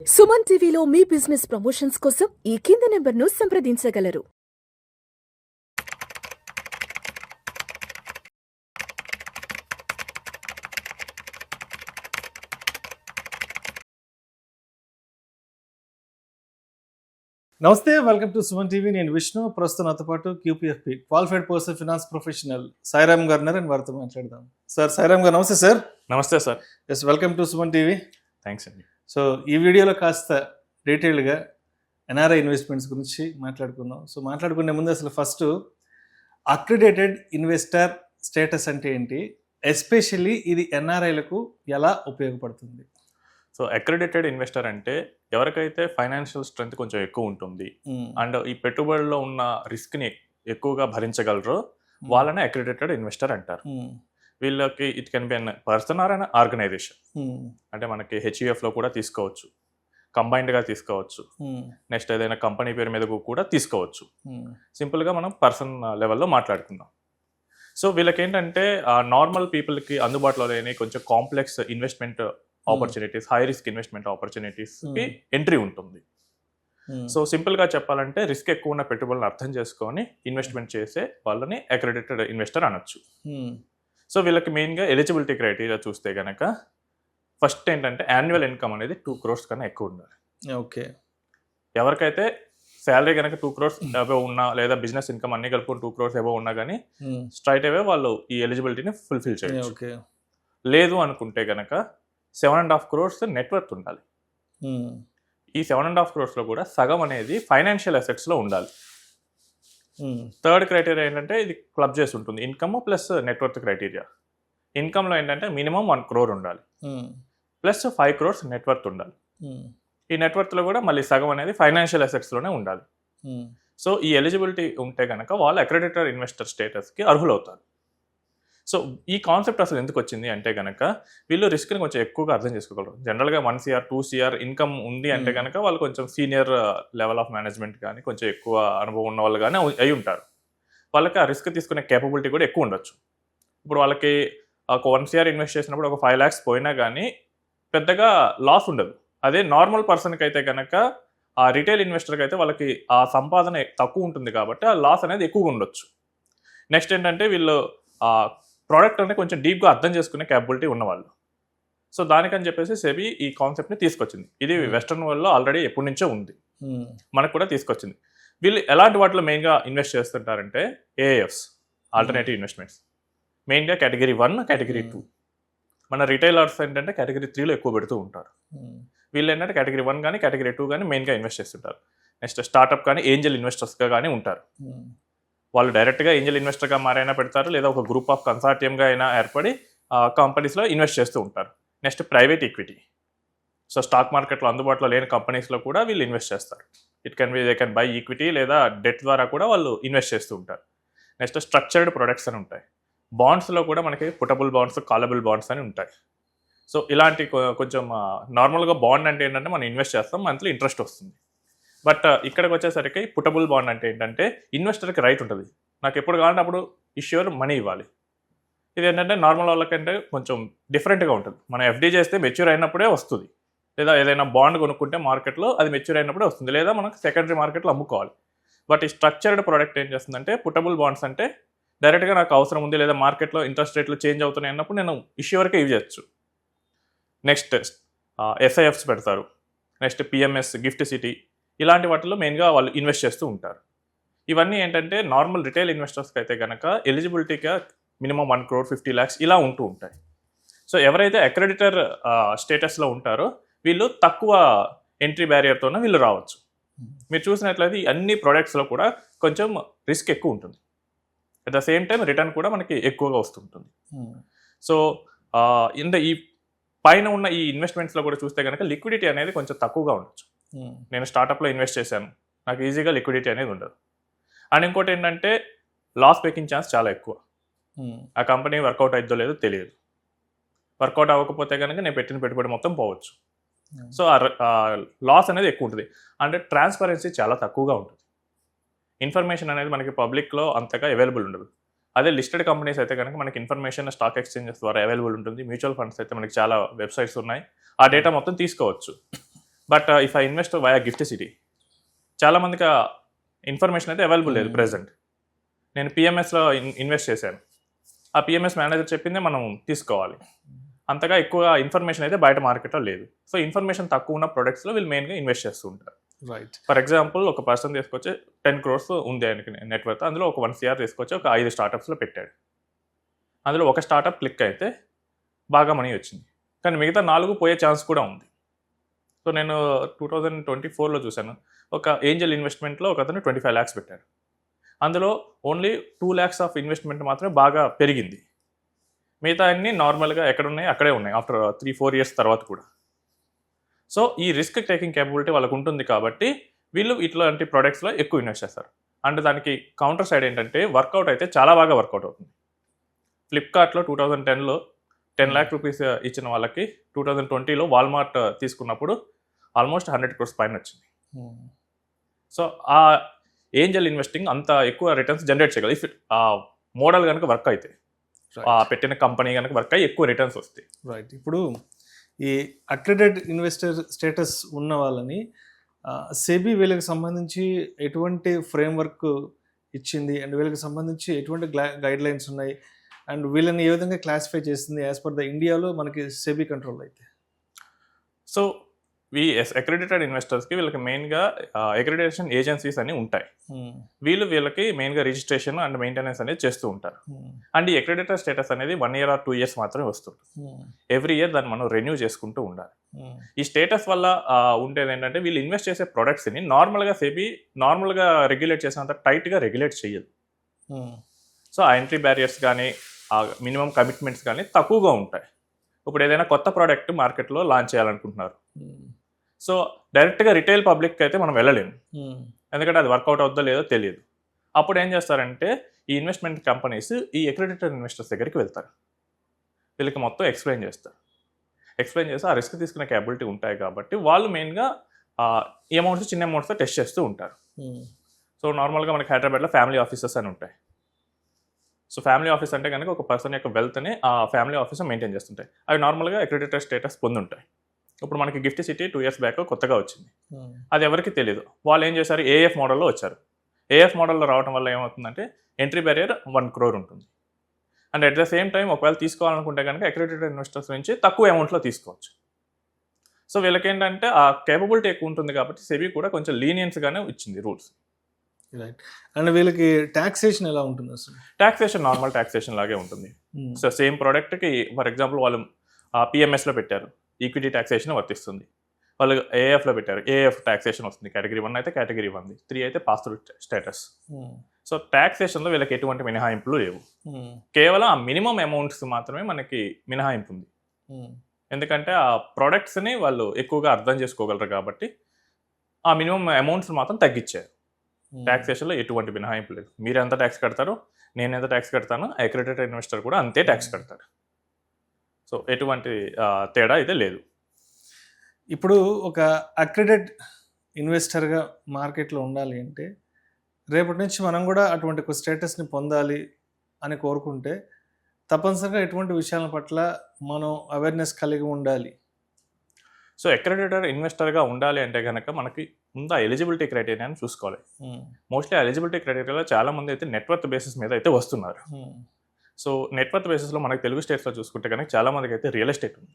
సుమన్ టీవీలో మీ business promotions కోసం ఈ కింది నెంబర్ను సంప్రదించగలరు. నమస్తే, వెల్కమ్ టు సుమన్ టీవీ. నేను విష్ణు. ప్రస్తుతం నాతో పాటు QPFP qualified person finance professional Sairam గారు ఉన్నారు. అని వారితో మాట్లాడదాం. సార్, సాయిరామ్ గారు నమస్తే సార్. నమస్తే sir. Yes, welcome to Suman TV. Thanks అండి. సో ఈ వీడియోలో కాస్త డీటెయిల్గా ఎన్ఆర్ఐ ఇన్వెస్ట్మెంట్స్ గురించి మాట్లాడుకుందాం. సో మాట్లాడుకునే ముందు అసలు ఫస్ట్ అక్రిడేటెడ్ ఇన్వెస్టర్ స్టేటస్ అంటే ఏంటి, ఎస్పెషల్లీ ఇది ఎన్ఆర్ఐలకు ఎలా ఉపయోగపడుతుంది? సో అక్రిడేటెడ్ ఇన్వెస్టర్ అంటే ఎవరికైతే ఫైనాన్షియల్ స్ట్రెంత్ కొంచెం ఎక్కువ ఉంటుంది అండ్ ఈ పెట్టుబడిలో ఉన్న రిస్క్ని ఎక్కువగా భరించగలరో వాళ్ళనే అక్రిడేటెడ్ ఇన్వెస్టర్ అంటారు. వీళ్ళకి it can be an person or an organisation. అంటే మనకి హెచ్యుఎఫ్లో కూడా తీసుకోవచ్చు, కంబైన్డ్గా తీసుకోవచ్చు, నెక్స్ట్ ఏదైనా కంపెనీ పేరు మీద కూడా తీసుకోవచ్చు. సింపుల్గా మనం పర్సన్ లెవెల్లో మాట్లాడుకుందాం. సో వీళ్ళకి ఏంటంటే నార్మల్ పీపుల్కి అందుబాటులో లేని కొంచెం complex investment opportunities, high risk investment ఆపర్చునిటీస్కి ఎంట్రీ ఉంటుంది. సో సింపుల్గా చెప్పాలంటే రిస్క్ ఎక్కువ ఉన్న పెట్టుబడులను అర్థం చేసుకొని ఇన్వెస్ట్మెంట్ చేసే వాళ్ళని అక్రెడిటెడ్ ఇన్వెస్టర్ అనొచ్చు. సో వీళ్ళకి మెయిన్గా ఎలిజిబిలిటీ క్రైటీరియా చూస్తే కనుక ఫస్ట్ ఏంటంటే యాన్యువల్ ఇన్కమ్ అనేది 2 crores కన్నా ఎక్కువ ఉండాలి. ఓకే. ఎవరికైతే శాలరీ కనుక 2 crores అబవ్ ఉన్నా లేదా బిజినెస్ ఇన్కమ్ అన్ని కలుపుకొని 2 crores అబవ్ ఉన్నా కానీ స్ట్రైట్ అవే వాళ్ళు ఈ ఎలిజిబిలిటీని ఫుల్ఫిల్ చేయొచ్చు. లేదు అనుకుంటే కనుక 7.5 crores నెట్వర్త్ ఉండాలి. ఈ 7.5 crores కూడా సగం అనేది ఫైనాన్షియల్ అసెట్స్లో ఉండాలి. థర్డ్ క్రైటీరియా ఏంటంటే ఇది క్లబ్ చేసి ఉంటుంది, ఇన్కమ్ ప్లస్ నెట్వర్త్ క్రైటీరియా. ఇన్కమ్లో ఏంటంటే మినిమం 1 crore ఉండాలి, ప్లస్ 5 crores నెట్వర్త్ ఉండాలి. ఈ నెట్వర్త్లో కూడా మళ్ళీ సగం అనేది ఫైనాన్షియల్ అసెట్స్లోనే ఉండాలి. సో ఈ ఎలిజిబిలిటీ ఉంటే కనుక వాళ్ళు అక్రెడిటెడ్ ఇన్వెస్టర్ స్టేటస్కి అర్హులవుతారు. సో ఈ కాన్సెప్ట్ అసలు ఎందుకు వచ్చింది అంటే కనుక వీళ్ళు రిస్క్ని కొంచెం ఎక్కువగా అర్థం చేసుకోగలరు. జనరల్గా 1 CR 2 CR ఇన్కమ్ ఉంది అంటే కనుక వాళ్ళు కొంచెం సీనియర్ లెవెల్ ఆఫ్ మేనేజ్మెంట్ కానీ కొంచెం ఎక్కువ అనుభవం ఉన్న వాళ్ళు కానీ అయి ఉంటారు. వాళ్ళకి ఆ రిస్క్ తీసుకునే కేపబిలిటీ కూడా ఎక్కువ ఉండొచ్చు. ఇప్పుడు వాళ్ళకి ఒక 1 CR ఇన్వెస్ట్ చేసినప్పుడు ఒక 5 lakhs పోయినా కానీ పెద్దగా లాస్ ఉండదు. అదే నార్మల్ పర్సన్కి అయితే కనుక ఆ రిటైల్ ఇన్వెస్టర్కి అయితే వాళ్ళకి ఆ సంపాదన తక్కువ ఉంటుంది కాబట్టి ఆ లాస్ అనేది ఎక్కువగా ఉండొచ్చు. నెక్స్ట్ ఏంటంటే వీళ్ళు ప్రోడక్ట్ అనేది కొంచెం డీప్గా అర్థం చేసుకునే క్యాపబిలిటీ ఉన్నవాళ్ళు. సో దానికని చెప్పేసి సెబీ ఈ కాన్సెప్ట్ని తీసుకొచ్చింది. ఇది వెస్టర్న్ వరల్డ్లో ఆల్రెడీ ఎప్పటి నుంచో ఉంది, మనకు కూడా తీసుకొచ్చింది. వీళ్ళు ఎలాంటి వాటిలో మెయిన్గా ఇన్వెస్ట్ చేస్తుంటారంటే ఏఎఫ్స్, ఆల్టర్నేటివ్ ఇన్వెస్ట్మెంట్స్, మెయిన్గా కేటగిరీ 1, కేటగిరీ 2. మన రిటైలర్స్ ఏంటంటే కేటగిరీ 3లో ఎక్కువ పెడుతూ ఉంటారు. వీళ్ళు ఏంటంటే కేటగిరీ 1 కానీ కేటగిరీ 2 కానీ మెయిన్గా ఇన్వెస్ట్ చేస్తుంటారు. నెక్స్ట్ స్టార్టప్ కానీ ఏంజల్ ఇన్వెస్టర్స్గా కానీ ఉంటారు. వాళ్ళు డైరెక్ట్గా ఏంజల్ ఇన్వెస్టర్గా మారైనా పెడతారు, లేదా ఒక గ్రూప్ ఆఫ్ కన్సార్టియంగా అయినా ఏర్పడి కంపెనీస్లో ఇన్వెస్ట్ చేస్తూ ఉంటారు. Next private equity. So stock మార్కెట్లో అందుబాటులో లేని కంపెనీస్లో కూడా వీళ్ళు ఇన్వెస్ట్ చేస్తారు. It can B they can buy equity లేదా డెట్ ద్వారా కూడా వాళ్ళు ఇన్వెస్ట్ చేస్తూ ఉంటారు. నెక్స్ట్ స్ట్రక్చర్డ్ ప్రొడక్ట్స్ అని ఉంటాయి. బాండ్స్లో కూడా మనకి పుటబుల్ బాండ్స్, కాలబుల్ బాండ్స్ అని ఉంటాయి. సో ఇలాంటి కొంచెం నార్మల్గా బాండ్ అంటే ఏంటంటే మనం ఇన్వెస్ట్ చేస్తాం, మంత్లీ ఇంట్రెస్ట్ వస్తుంది. బట్ ఇక్కడికి వచ్చేసరికి పుటబుల్ బాండ్ అంటే ఏంటంటే ఇన్వెస్టర్కి రైట్ ఉంటుంది, నాకు ఎప్పుడు కావాలంటే అప్పుడు ఇష్యూర్ మనీ ఇవ్వాలి. ఇది ఏంటంటే నార్మల్ వాళ్ళకంటే కొంచెం డిఫరెంట్గా ఉంటుంది. మనం ఎఫ్డీ చేస్తే మెచ్యూర్ అయినప్పుడే వస్తుంది, లేదా ఏదైనా బాండ్ కొనుక్కుంటే మార్కెట్లో అది మెచ్యూర్ అయినప్పుడే వస్తుంది, లేదా మనకు సెకండరీ మార్కెట్లో అమ్ముకోవాలి. బట్ ఈ స్ట్రక్చర్డ్ ప్రోడక్ట్ ఏం చేస్తుందంటే పుటబుల్ బాండ్స్ అంటే డైరెక్ట్గా నాకు అవసరం ఉంది లేదా మార్కెట్లో ఇంట్రెస్ట్ రేట్లు చేంజ్ అవుతున్నాయి అన్నప్పుడు నేను ఇష్యూవర్కే యూజ్ చేయొచ్చు. నెక్స్ట్ ఎస్ఐఎఫ్స్ పెడతారు. నెక్స్ట్ పిఎంఎస్, గిఫ్ట్ సిటీ, ఇలాంటి వాటిలో మెయిన్గా వాళ్ళు ఇన్వెస్ట్ చేస్తూ ఉంటారు. ఇవన్నీ ఏంటంటే నార్మల్ రిటైల్ ఇన్వెస్టర్స్కి అయితే కనుక ఎలిజిబిలిటీగా మినిమం 1 crore 50 lakhs ఇలా ఉంటూ ఉంటాయి. సో ఎవరైతే అక్రెడిటర్ స్టేటస్లో ఉంటారో వీళ్ళు తక్కువ ఎంట్రీ బ్యారియర్తోనే వీళ్ళు రావచ్చు. మీరు చూసినట్లయితే అన్ని ప్రొడక్ట్స్లో కూడా కొంచెం రిస్క్ ఎక్కువ ఉంటుంది, at the same time return కూడా మనకి ఎక్కువగా వస్తుంటుంది. సో ఈ పైన ఉన్న ఈ ఇన్వెస్ట్మెంట్స్లో కూడా చూస్తే కనుక లిక్విడిటీ అనేది కొంచెం తక్కువగా ఉండొచ్చు. నేను స్టార్టప్లో ఇన్వెస్ట్ చేశాను, నాకు ఈజీగా లిక్విడిటీ అనేది ఉండదు. అండ్ ఇంకోటి ఏంటంటే లాస్ మేకింగ్ ఛాన్స్ చాలా ఎక్కువ. ఆ కంపెనీ వర్కౌట్ అవుతుందో లేదో తెలియదు, వర్కౌట్ అవ్వకపోతే కనుక నేను పెట్టిన పెట్టుబడి మొత్తం పోవచ్చు. సో ఆ లాస్ అనేది ఎక్కువ ఉంటుంది. అంటే ట్రాన్స్పరెన్సీ చాలా తక్కువగా ఉంటుంది. ఇన్ఫర్మేషన్ అనేది మనకి పబ్లిక్లో అంతగా అవైలబుల్ ఉండదు. అదే లిస్టెడ్ కంపెనీస్ అయితే కనుక మనకి ఇన్ఫర్మేషన్ స్టాక్ ఎక్స్చేంజెస్ ద్వారా అవైలబుల్ ఉంటుంది. మ్యూచువల్ ఫండ్స్ అయితే మనకి చాలా వెబ్సైట్స్ ఉన్నాయి, ఆ డేటా మొత్తం తీసుకోవచ్చు. But if I invest via gift city, చాలా మందికి ఇన్ఫర్మేషన్ అయితే అవైలబుల్ లేదు ప్రెసెంట్. నేను పిఎంఎస్లో ఇన్వెస్ట్ చేశాను, ఆ పిఎంఎస్ మేనేజర్ చెప్పిందే మనం తీసుకోవాలి. అంతగా ఎక్కువ ఇన్ఫర్మేషన్ అయితే బయట మార్కెట్లో లేదు. సో ఇన్ఫర్మేషన్ తక్కువ ఉన్న ప్రొడక్ట్స్లో వీళ్ళు మెయిన్గా ఇన్వెస్ట్ చేస్తూ ఉంటారు. రైట్. ఫర్ ఎగ్జాంపుల్ ఒక పర్సన్ తీసుకొచ్చి 10 crores ఉంది ఆయనకి నెట్వర్క్, అందులో ఒక 1 CR తీసుకొచ్చి ఒక 5 స్టార్టప్స్లో పెట్టాడు. అందులో ఒక స్టార్టప్ క్లిక్ అయితే బాగా మనీ వచ్చింది, కానీ మిగతా 4 పోయే ఛాన్స్ కూడా ఉంది. సో నేను 2024లో చూశాను, ఒక ఏంజల్ ఇన్వెస్ట్మెంట్లో ఒక అతను 25 lakhs పెట్టాడు. అందులో ఓన్లీ 2 lakhs ఆఫ్ ఇన్వెస్ట్మెంట్ మాత్రమే బాగా పెరిగింది, మిగతా అన్నీ నార్మల్గా ఎక్కడ ఉన్నాయి అక్కడే ఉన్నాయి ఆఫ్టర్ 3-4 years తర్వాత కూడా. సో ఈ రిస్క్ టేకింగ్ కేపబిలిటీ వాళ్ళకు ఉంటుంది కాబట్టి వీళ్ళు ఇట్లాంటి ప్రొడక్ట్స్లో ఎక్కువ ఇన్వెస్ట్ చేస్తారు. అండ్ దానికి కౌంటర్ సైడ్ ఏంటంటే వర్కౌట్ అయితే చాలా బాగా వర్కౌట్ అవుతుంది. ఫ్లిప్కార్ట్లో 2010లో 10 lakh rupees ఇచ్చిన వాళ్ళకి 2020లో వాల్మార్ట్ తీసుకున్నప్పుడు ఆల్మోస్ట్ 100 crores పైన వచ్చింది. సో ఆ ఏంజల్ ఇన్వెస్టింగ్ అంత ఎక్కువ రిటర్న్స్ జనరేట్ చేయగలదు ఇఫ్ ఆ మోడల్ కనుక వర్క్ అయితే, ఆ పెట్టిన కంపెనీ కనుక వర్క్ అయ్యి ఎక్కువ రిటర్న్స్ వస్తాయి. రైట్. ఇప్పుడు ఈ అక్రెడిటెడ్ ఇన్వెస్టర్ స్టేటస్ ఉన్న వాళ్ళని సెబీ వీళ్ళకి సంబంధించి ఎటువంటి ఫ్రేమ్వర్క్ ఇచ్చింది, అండ్ వీళ్ళకి సంబంధించి ఎటువంటి గైడ్ లైన్స్ ఉన్నాయి, అండ్ వీళ్ళని ఏ విధంగా క్లాసిఫై చేస్తుంది యాజ్ పర్ ద ఇండియాలో మనకి సెబీ కంట్రోల్ అయితే? సో అక్రెడిటెడ్ ఇన్వెస్టర్స్కి వీళ్ళకి మెయిన్గా అక్రెడిటేషన్ ఏజెన్సీస్ అని ఉంటాయి. వీళ్ళకి మెయిన్గా రిజిస్ట్రేషన్ అండ్ మెయింటెనెన్స్ అనేది చేస్తూ ఉంటారు. అండ్ ఈ అక్రెడిటెడ్ స్టేటస్ అనేది 1 year or 2 years మాత్రమే వస్తుంది. ఎవ్రీ ఇయర్ దాన్ని మనం రెన్యూ చేసుకుంటూ ఉండాలి. ఈ స్టేటస్ వల్ల ఉండేది ఏంటంటే వీళ్ళు ఇన్వెస్ట్ చేసే ప్రొడక్ట్స్ని నార్మల్గా సెబీ నార్మల్గా రెగ్యులేట్ చేసినంత టైట్గా రెగ్యులేట్ చేయదు. సో ఆ ఎంట్రీ బ్యారియర్స్ కానీ ఆ మినిమం కమిట్మెంట్స్ కానీ తక్కువగా ఉంటాయి. ఇప్పుడు ఏదైనా కొత్త ప్రోడక్ట్ మార్కెట్లో లాంచ్ చేయాలనుకుంటున్నారు, సో డైరెక్ట్గా రిటైల్ పబ్లిక్ అయితే మనం వెళ్ళలేము, ఎందుకంటే అది వర్కౌట్ అవుతుందో లేదో తెలియదు. అప్పుడు ఏం చేస్తారంటే ఈ ఇన్వెస్ట్మెంట్ కంపెనీస్ ఈ అక్రెడిటెడ్ ఇన్వెస్టర్స్ దగ్గరికి వెళ్తారు, వీళ్ళకి మొత్తం ఎక్స్ప్లెయిన్ చేస్తే ఆ రిస్క్ తీసుకునే క్యాపబిలిటీ ఉంటాయి కాబట్టి వాళ్ళు మెయిన్గా ఈ అమౌంట్స్ చిన్న అమౌంట్స్తో టెస్ట్ చేస్తూ ఉంటారు. సో నార్మల్గా మనకి హైదరాబాద్లో ఫ్యామిలీ ఆఫీసెస్ అని ఉంటాయి. సో ఫ్యామిలీ ఆఫీస్ అంటే కనుక ఒక పర్సన్ యొక్క వెల్త్ని ఆ ఫ్యామిలీ ఆఫీస్ మెయింటైన్ చేస్తుంటాయి. అవి నార్మల్గా అక్రెడిటెడ్ స్టేటస్ పొందుంటాయి. ఇప్పుడు మనకి గిఫ్ట్ సిటీ 2 years బ్యాక్ కొత్తగా వచ్చింది, అది ఎవరికి తెలియదు. వాళ్ళు ఏం చేశారు, ఏఎఫ్ మోడల్లో వచ్చారు. ఏఎఫ్ మోడల్లో రావడం వల్ల ఏమవుతుందంటే ఎంట్రీ బ్యారియర్ 1 crore ఉంటుంది. And at the same time ఒకవేళ తీసుకోవాలనుకుంటే కనుక అక్రెడిటెడ్ ఇన్వెస్టర్స్ నుంచి తక్కువ అమౌంట్లో తీసుకోవచ్చు. సో వీళ్ళకేంటంటే ఆ కేపబిలిటీ ఎక్కువ ఉంటుంది కాబట్టి సెబీ కూడా కొంచెం లీనియన్స్గానే ఇచ్చింది రూల్స్. రైట్. అండ్ వీళ్ళకి ట్యాక్సేషన్ ఎలా ఉంటుంది అసలు? ట్యాక్సేషన్ నార్మల్ ట్యాక్సేషన్ లాగే ఉంటుంది. సో సేమ్ ప్రోడక్ట్కి ఫర్ ఎగ్జాంపుల్ వాళ్ళు పిఎంఎస్లో పెట్టారు, ఈక్విటీ ట్యాక్సేషన్ వర్తిస్తుంది. వాళ్ళు ఏఎఫ్లో పెట్టారు, ఏఎఫ్ ట్యాక్సేషన్ వస్తుంది. కేటగిరీ 1 అయితే కేటగిరీ 1, 3 అయితే పాస్ త్రూ స్టేటస్. సో ట్యాక్సేషన్లో వీళ్ళకి ఎటువంటి మినహాయింపులు లేవు, కేవలం ఆ మినిమం అమౌంట్స్ మాత్రమే మనకి మినహాయింపు ఉంది. ఎందుకంటే ఆ ప్రోడక్ట్స్ని వాళ్ళు ఎక్కువగా అర్థం చేసుకోగలరు కాబట్టి ఆ మినిమం అమౌంట్స్ మాత్రం తగ్గించారు. ట్యాక్సేషన్లో ఎటువంటి మినహాయింపు లేదు. మీరు ఎంత ట్యాక్స్ కడతారో నేను ఎంత ట్యాక్స్ కడతాను, అక్రెడిటెడ్ ఇన్వెస్టర్ కూడా అంతే ట్యాక్స్ కడతారు. సో ఎటువంటి తేడా అయితే లేదు. ఇప్పుడు ఒక అక్రెడిటెడ్ ఇన్వెస్టర్గా మార్కెట్లో ఉండాలి అంటే రేపటి నుంచి మనం కూడా అటువంటి ఒక స్టేటస్ని పొందాలి అని కోరుకుంటే తప్పనిసరిగా ఎటువంటి విషయాల పట్ల మనం అవేర్నెస్ కలిగి ఉండాలి? సో అక్రెడిటెడ్ ఇన్వెస్టర్గా ఉండాలి అంటే కనుక మనకి ఉందా ఎలిజిబిలిటీ క్రైటీరియా అని చూసుకోవాలి. మోస్ట్లీ ఎలిజిబిలిటీ క్రైటీరియాలో చాలా మంది అయితే నెట్వర్త్ బేసిస్ మీద అయితే వస్తున్నారు. సో నెట్వర్త్ బేసిస్లో మనకి తెలుగు స్టేట్స్లో చూసుకుంటే కనుక చాలా మందికి అయితే రియల్ ఎస్టేట్ ఉంది.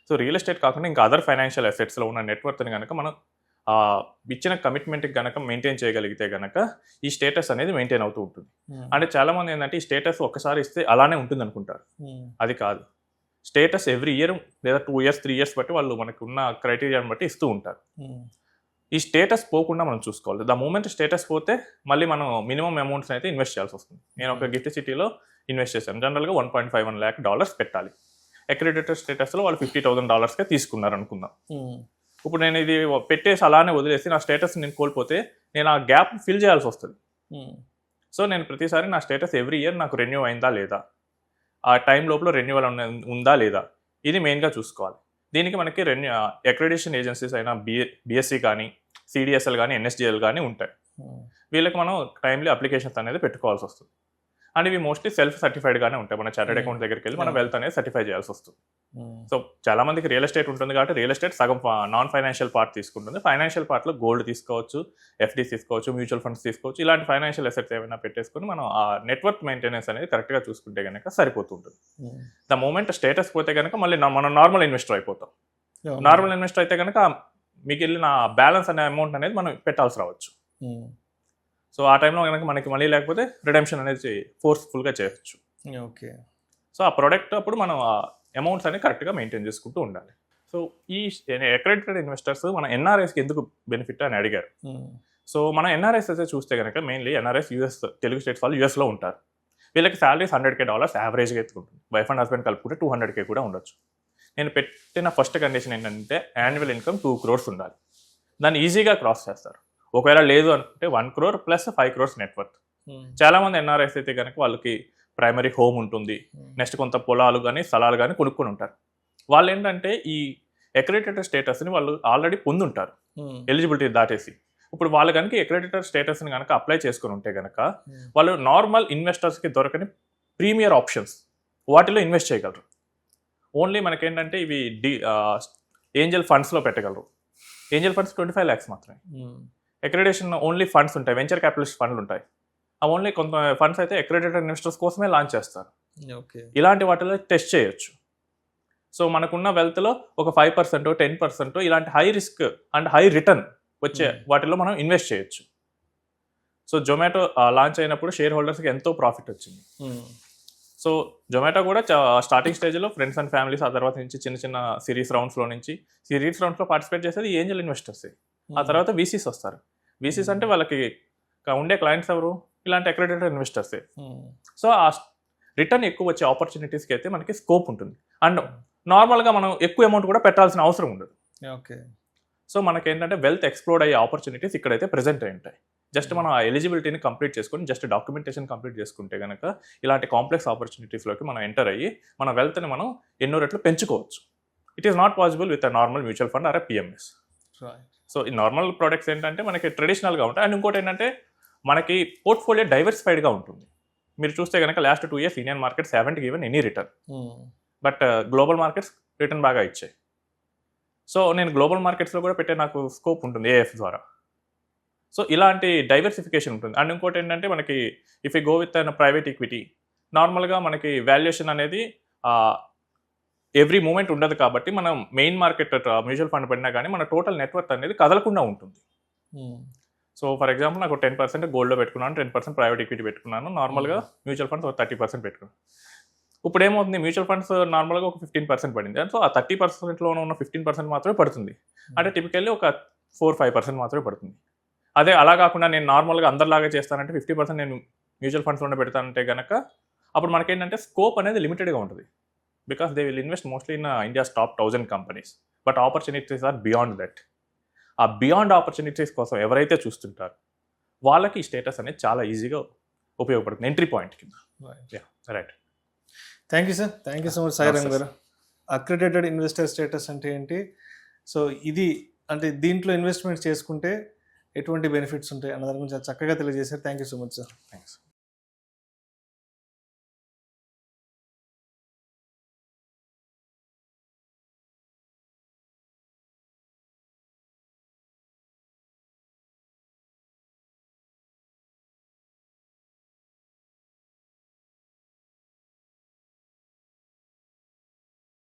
సో రియల్ ఎస్టేట్ కాకుండా ఇంకా అదర్ ఫైనాన్షియల్ అసెట్స్లో ఉన్న నెట్వర్త్ని కనుక మనం ఇచ్చిన కమిట్మెంట్కి కనుక మెయింటైన్ చేయగలిగితే కనుక ఈ స్టేటస్ అనేది మెయింటైన్ అవుతూ ఉంటుంది. అంటే చాలా మంది ఏంటంటే ఈ స్టేటస్ ఒక్కసారి ఇస్తే అలానే ఉంటుంది అనుకుంటారు, అది కాదు. స్టేటస్ ఎవ్రీ ఇయర్ లేదా 2 years 3 years బట్టి వాళ్ళు మనకు ఉన్న క్రైటీరియాని బట్టి ఇస్తూ ఉంటారు. ఈ స్టేటస్ పోకుండా మనం చూసుకోవాలి. ద మూమెంట్ స్టేటస్ పోతే మళ్ళీ మనం మినిమం అమౌంట్స్ అయితే ఇన్వెస్ట్ చేయాల్సి వస్తుంది. నేను ఒక గిఫ్ట్ సిటీలో ఇన్వెస్ట్ చేశాను, జనరల్గా $1.51 lakh పెట్టాలి. అక్రెడిటెడ్ స్టేటస్లో వాళ్ళు $50,000 తీసుకున్నారు అనుకుందాం. ఇప్పుడు నేను ఇది పెట్టేసి అలానే వదిలేసి నా స్టేటస్ నేను కోల్పోతే నేను ఆ గ్యాప్ ఫిల్ చేయాల్సి వస్తుంది. సో నేను ప్రతిసారి నా స్టేటస్ ఎవ్రీ ఇయర్ నాకు రెన్యూ అయిందా లేదా, ఆ టైం లోపల రెన్యూవల్ ఉందా లేదా, ఇది మెయిన్గా చూసుకోవాలి. దీనికి మనకి అక్రెడిటేషన్ ఏజెన్సీస్ అయినా బిఎస్సి కానీ సిడిఎస్ఎల్ కానీ ఎన్ఎస్డిఎల్ కానీ ఉంటాయి. వీళ్ళకి మనం టైమ్లీ అప్లికేషన్స్ అనేది పెట్టుకోవాల్సి వస్తుంది. అండ్ ఇవి మోస్ట్లీ సెల్ఫ్ సర్టిఫైడ్ గానే ఉంటాయి. మన చార్టెడ్ అకౌంట్ దగ్గరికి వెళ్ళి మన వెల్త్ అనేది సర్టిఫై చేయాల్సి వస్తుంది. సో చాలా మందికి రియల్ ఎస్టేట్ ఉంటుంది కాబట్టి రియల్ ఎస్టేట్ సగం నాన్ ఫైనాన్షియల్ పార్ట్ తీసుకుంటుంది. ఫైనాన్షియల్ పార్ట్లో గోల్డ్ తీసుకోవచ్చు, ఎఫ్డీస్ తీసుకోవచ్చు, మ్యూచువల్ ఫండ్స్ తీసుకోవచ్చు. ఇలాంటి ఫైనాన్షియల్ అసెట్స్ ఏమైనా పెట్టేసుకుని మనం ఆ నెట్వర్క్ మెయింటెనెన్స్ అనేది కరెక్ట్గా చూసుకుంటే కనుక సరిపోతుంటుంది. ద మూమెంట్ స్టేటస్ పోతే కనుక మళ్ళీ మనం నార్మల్ ఇన్వెస్టర్ అయిపోతాం. నార్మల్ ఇన్వెస్టర్ అయితే కనుక మిగిలిన బ్యాలెన్స్ అనే అమౌంట్ అనేది మనం పెట్టాల్సి రావచ్చు. సో ఆ టైంలో కనుక మనకి మనీ లేకపోతే రిడెంప్షన్ అనేది ఫోర్స్ఫుల్గా చేయొచ్చు. ఓకే. సో ఆ ప్రోడక్ట్ అప్పుడు మనం ఆ అమౌంట్స్ అనేది కరెక్ట్గా మెయింటైన్ చేసుకుంటూ ఉండాలి. సో ఈ అక్రెడిటెడ్ ఇన్వెస్టర్స్ మన ఎన్ఆర్ఐస్కి ఎందుకు బెనిఫిట్ అని అడిగారు. సో మన ఎన్ఆర్ఐస్ అయితే చూస్తే కనుక mainly NRIs US, Telugu states వాళ్ళు యూఎస్లో ఉంటారు. వీళ్ళకి శాలరీస్ $100K యావరేజ్గా ఎత్తుకుంటుంది. వైఫ్ అండ్ హస్బెండ్ కలుపుకుంటే $200K కూడా ఉండొచ్చు. నేను పెట్టిన ఫస్ట్ కండిషన్ ఏంటంటే యాన్యువల్ ఇన్కమ్ 2 crores ఉండాలి. దాన్ని ఈజీగా క్రాస్ చేస్తారు. ఒకవేళ లేదు అనుకుంటే 1 crore + 5 crores నెట్వర్క్. చాలా మంది ఎన్ఆర్ఐస్ అయితే కనుక వాళ్ళకి ప్రైమరీ హోమ్ ఉంటుంది, నెక్స్ట్ కొంత పొలాలు కానీ స్థలాలు కానీ కొనుక్కొని ఉంటారు. వాళ్ళు ఏంటంటే ఈ అక్రెడిటెడ్ స్టేటస్ని వాళ్ళు ఆల్రెడీ పొందుంటారు ఎలిజిబిలిటీ దాటేసి. ఇప్పుడు వాళ్ళు కనుక అక్రెడిటెడ్ స్టేటస్ని కనుక అప్లై చేసుకుని ఉంటే కనుక వాళ్ళు నార్మల్ ఇన్వెస్టర్స్కి దొరకని ప్రీమియర్ ఆప్షన్స్ వాటిలో ఇన్వెస్ట్ చేయగలరు. ఓన్లీ మనకేంటంటే ఇవి ఏంజల్ ఫండ్స్లో పెట్టగలరు. ఏంజల్ ఫండ్స్ 25 lakhs మాత్రమే. అక్రెడిటేషన్ ఓన్లీ ఫండ్స్ ఉంటాయి, వెంచర్ క్యాపిటలిస్ట్ ఫండ్లు ఉంటాయి. ఆ ఓన్లీ కొంత ఫండ్స్ అయితే అక్రెడిటెడ్ ఇన్వెస్టర్స్ కోసమే లాంచ్ చేస్తారు. ఇలాంటి వాటిలో టెస్ట్ చేయొచ్చు. సో మనకున్న వెల్త్లో ఒక 5%, 10% ఇలాంటి high risk and high return వచ్చే వాటిలో మనం ఇన్వెస్ట్ చేయొచ్చు. సో జొమాటో లాంచ్ అయినప్పుడు షేర్ హోల్డర్స్కి ఎంతో ప్రాఫిట్ వచ్చింది. సో జొమాటో కూడా స్టార్టింగ్ స్టేజ్లో ఫ్రెండ్స్ అండ్ ఫ్యామిలీస్, ఆ తర్వాత నుంచి చిన్న చిన్న సిరీస్ రౌండ్స్లో పార్టిసిపేట్ చేసేది ఏంజల్ ఇన్వెస్టర్సే. ఆ తర్వాత వీసీస్ వస్తారు. వీసీస్ అంటే వాళ్ళకి ఉండే క్లయింట్స్ ఎవరు? ఇలాంటి అక్రెడిటెడ్ ఇన్వెస్టర్సే. సో ఆ రిటర్న్ ఎక్కువ వచ్చే ఆపర్చునిటీస్కి అయితే మనకి స్కోప్ ఉంటుంది. అండ్ నార్మల్గా మనం ఎక్కువ అమౌంట్ కూడా పెట్టాల్సిన అవసరం ఉండదు. ఓకే. సో మనకేంటంటే వెల్త్ ఎక్స్ప్లోర్ అయ్యే ఆపర్చునిటీస్ ఇక్కడైతే ప్రెజెంట్ అయి ఉంటాయి. జస్ట్ మనం ఆ ఎలిజిబిలిటీని కంప్లీట్ చేసుకొని జస్ట్ డాక్యుమెంటేషన్ కంప్లీట్ చేసుకుంటే కనుక ఇలాంటి కాంప్లెక్స్ ఆపర్చునిటీస్లోకి మనం ఎంటర్ అయ్యి మన వెల్త్ని మనం ఎన్నో రెట్లు పెంచుకోవచ్చు. It is not possible with a normal mutual fund are PMS. So ఈ నార్మల్ ప్రోడక్ట్స్ ఏంటంటే మనకి ట్రెడిషనల్గా ఉంటాయి. అండ్ ఇంకోటి ఏంటంటే మనకి పోర్ట్ఫోలియో డైవర్సిఫైడ్గా ఉంటుంది. మీరు చూస్తే కనుక last 2 years Indian markets haven't given any return, but global markets return బాగా ఇచ్చాయి. సో నేను గ్లోబల్ మార్కెట్స్లో కూడా పెట్టే నాకు స్కోప్ ఉంటుంది ఏఎఫ్ ద్వారా. సో ఇలాంటి డైవర్సిఫికేషన్ ఉంటుంది. అండ్ ఇంకోటి ఏంటంటే మనకి if you go with an private equity, నార్మల్గా మనకి వాల్యుయేషన్ అనేది ఎవ్రీ మూమెంట్ ఉండదు కాబట్టి మనం మెయిన్ మార్కెట్ మ్యూచువల్ ఫండ్ పడినా కానీ మన టోటల్ నెట్వర్క్ అనేది కదలకుండా ఉంటుంది. సో ఫర్ ఎగ్జాంపుల్ నాకు 10% గోల్డ్లో పెట్టుకున్నాను, 10% ప్రైవేట్ ఈక్విటీ పెట్టుకున్నాను, నార్మల్గా మ్యూచువల్ ఫండ్స్ 30% పెట్టుకున్నాను. ఇప్పుడు ఏమవుతుంది, మ్యూచువల్ ఫండ్స్ నార్మల్గా ఒక 15% పడింది. సో ఆ 30%లో ఉన్న 15% మాత్రమే పడుతుంది. అంటే టిపికల్లీ ఒక 4-5% మాత్రమే పడుతుంది. అదే అలా కాకుండా నేను నార్మల్గా అందరిలాగా చేస్తానంటే 50% నేను మ్యూచువల్ ఫండ్స్లోనే పెడతానంటే కనుక అప్పుడు మనకేంటంటే స్కోప్ అనేది లిమిటెడ్గా ఉంటుంది. Because they will invest mostly in India's top 1000 companies, but opportunities are beyond that. Uh beyond opportunities కోసం ఎవరైతే చూస్తుంటారో వాళ్ళకి ఈ స్టేటస్ అనేది చాలా ఈజీగా ఉపయోగపడుతుంది ఎంట్రీ పాయింట్ కింద. Right. Thank you sir. Thank you so much Sai Ram గారు. అక్రెడిటెడ్ ఇన్వెస్టర్ స్టేటస్ అంటే ఏంటి, సో ఇది అంటే దీంట్లో ఇన్వెస్ట్మెంట్ చేసుకుంటే ఎటువంటి బెనిఫిట్స్ ఉంటాయి అన్న దాని గురించి చక్కగా తెలియజేశారు. Thank you so much sir. Thanks.